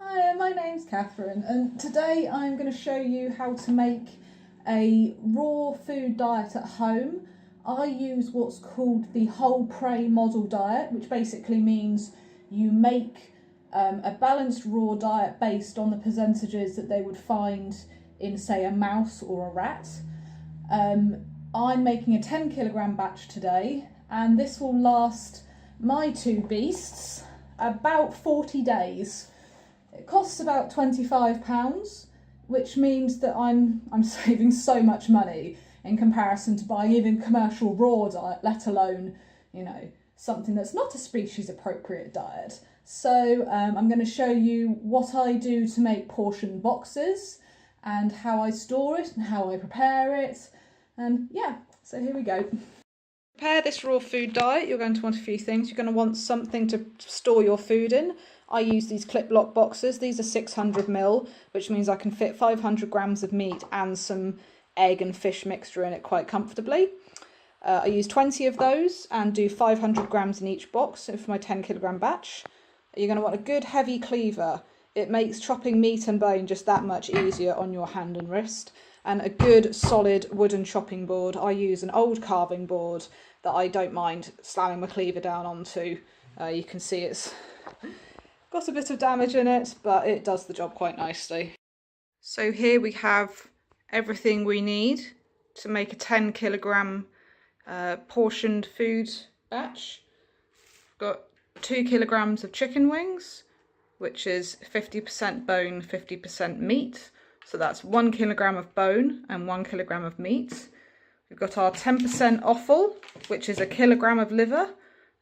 Hi, my name's Catherine, and today I'm going to show you how to make a raw food diet at home. I use what's called the whole prey model diet, which basically means you make a balanced raw diet based on the percentages that they would find in, say, a mouse or a rat. I'm making a 10 kilogram batch today, and this will last my two beasts about 40 days. It costs about £25, which means that I'm saving so much money in comparison to buying even commercial raw diet, let alone, something that's not a species appropriate diet. So I'm going to show you what I do to make portion boxes and how I store it and how I prepare it. And yeah, so here we go. Prepare this raw food diet, you're going to want a few things. You're going to want something to store your food in. I use these clip lock boxes. These are 600ml, which means I can fit 500 grams of meat and some egg and fish mixture in it quite comfortably. I use 20 of those and do 500 grams in each box for my 10 kilogram batch. You're going to want a good heavy cleaver. It makes chopping meat and bone just that much easier on your hand and wrist. And a good solid wooden chopping board. I use an old carving board that I don't mind slamming my cleaver down onto. You can see it's got a bit of damage in it, but it does the job quite nicely. So here we have everything we need to make a 10 kilogram portioned food batch. Got 2 kilograms of chicken wings, which is 50% bone, 50% meat. So that's 1 kilogram of bone and 1 kilogram of meat. We've got our 10% offal, which is a kilogram of liver,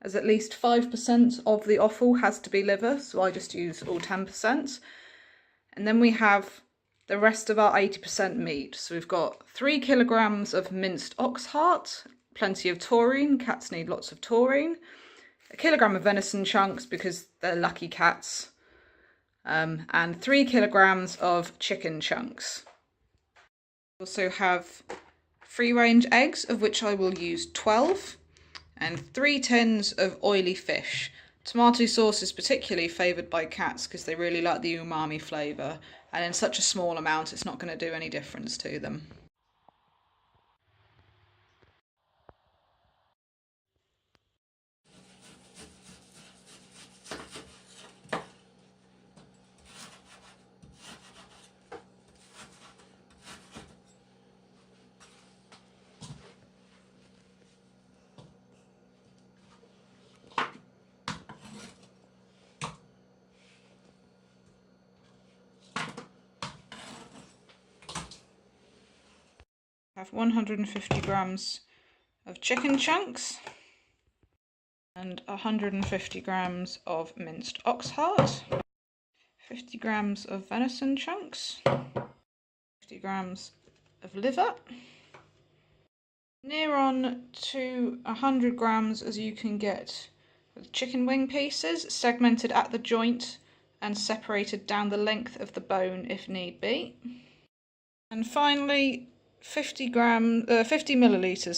as at least 5% of the offal has to be liver, so I just use all 10%. And then we have the rest of our 80% meat. So we've got 3 kilograms of minced ox heart, plenty of taurine, cats need lots of taurine, a kilogram of venison chunks because they're lucky cats, and 3 kilograms of chicken chunks. We also have free range eggs, of which I will use 12, and 3 tins of oily fish. Tomato sauce is particularly favoured by cats because they really like the umami flavour, and in such a small amount it's not going to do any difference to them. I have 150 grams of chicken chunks and 150 grams of minced ox heart, 50 grams of venison chunks, 50 grams of liver, near on to 100 grams as you can get with chicken wing pieces, segmented at the joint and separated down the length of the bone if need be. And finally 50 millilitres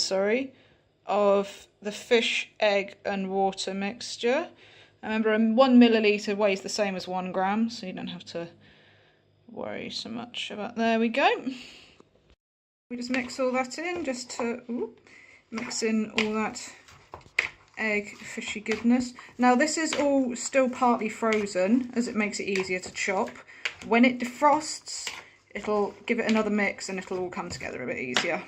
of the fish, egg and water mixture. Remember, 1 milliliter weighs the same as 1 gram, so you don't have to worry so much about. There we go. We just mix all that in, just to mix in all that egg fishy goodness. Now this is all still partly frozen, as it makes it easier to chop. When it defrosts, it'll give it another mix and it'll all come together a bit easier.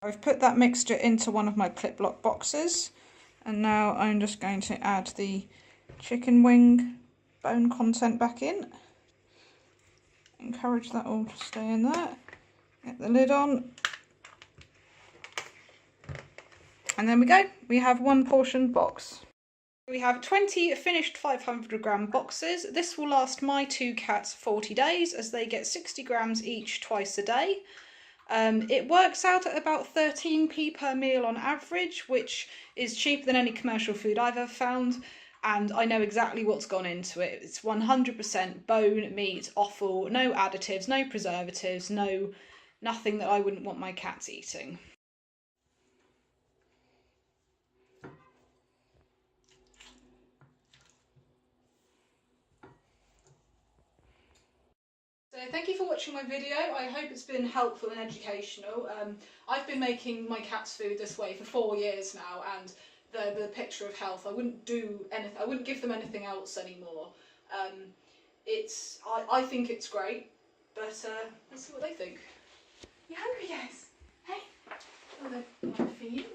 I've put that mixture into one of my clip lock boxes, and now I'm just going to add the chicken wing bone content back in. Encourage that all to stay in there. Get the lid on. And then we go. We have one portion box. We have 20 finished 500 gram boxes. This will last my 2 cats 40 days as they get 60 grams each twice a day. It works out at about 13p per meal on average, which is cheaper than any commercial food I've ever found, and I know exactly what's gone into it. It's 100% bone, meat, offal, no additives, no preservatives, nothing that I wouldn't want my cats eating. thank you for watching my video. I hope it's been helpful and educational. I've been making my cat's food this way for 4 years now, and the picture of health, I wouldn't do anything, I wouldn't give them anything else anymore. I think it's great, but let's see what they think. You hungry, guys? Hey? Oh, they're feeding.